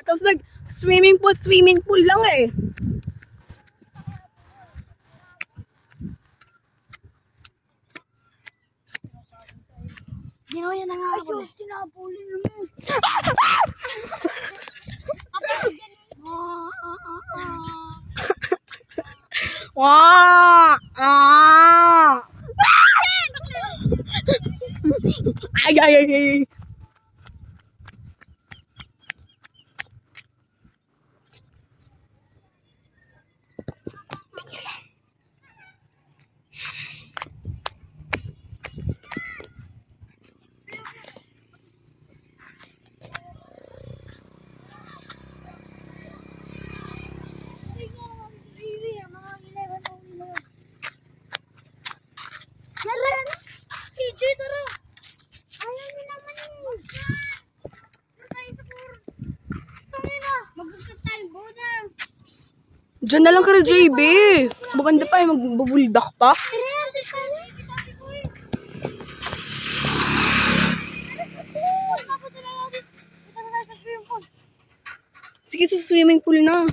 Tapos swimming pool lang eh. Ginawa niya na nga ako. Ay, sus, tinapulin naman. Wah! Ah! Ay, ay, ay, ay. Diyan na lang kay JB. Mas maganda pa yung magbubuldak pa. Sige, sa swimming pool na.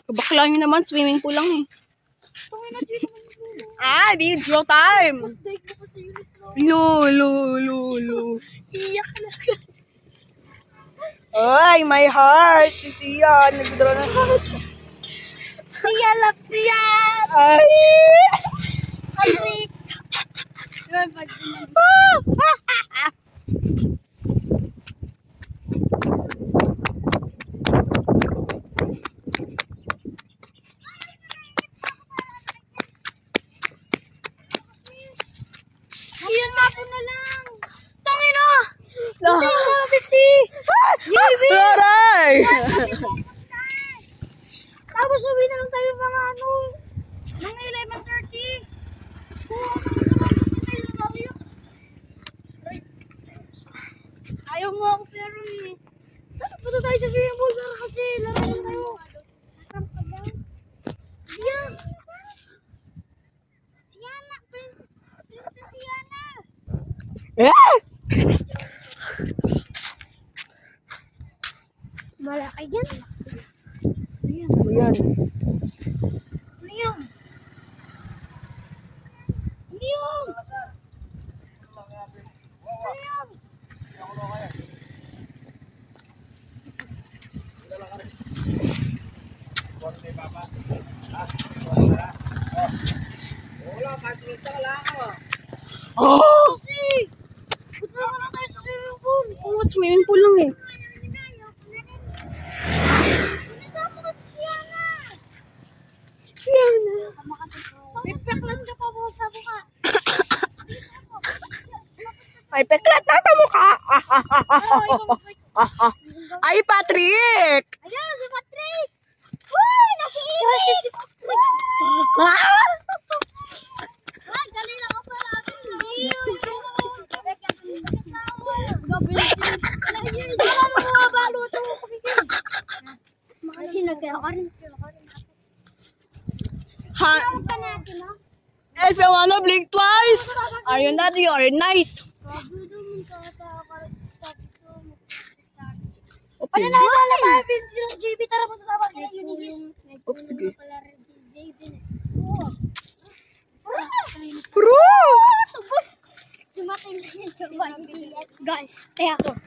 Bakla nyo naman, swimming pool lang eh. Ah, video time! Lu. Iyak na ka. Ay, my heart! Si Sia, nagdraw na heart. Sia, love Sia! Ay! Ay! Ayun na po na lang. Tangin na! Hindi yung mga bisi! JB! Aray! Tapos sabi na lang tayo mga mga 11:30. Ayaw mo ako pero eh. Punta tayo sa swimming pool kasi laro lang tayo. Yan! Siana! Princess Siana! Eh! Malaki yan. Ayan. Ayan. Liyong! Liyong! Liyong! Oh! Kasi! Punta naman na tayo sa swimming pool. Oh, swimming pool lang eh. Inisama ka si Siana! Siana. Pipeklan ka pa mo sa mukha. Ay, peklat na sa mukha. Ay, Patrick! Ayan, si Patrick! Uy, nakiinit! Si Patrick! Ah! Galing ako pala. Ha? If you wanna blink twice, are you not you are nice? Paano na lalabas? JB, tara mo tatawag kay Eunice. Oops, sige. Bro! Dumating na yung guys, kaya ako.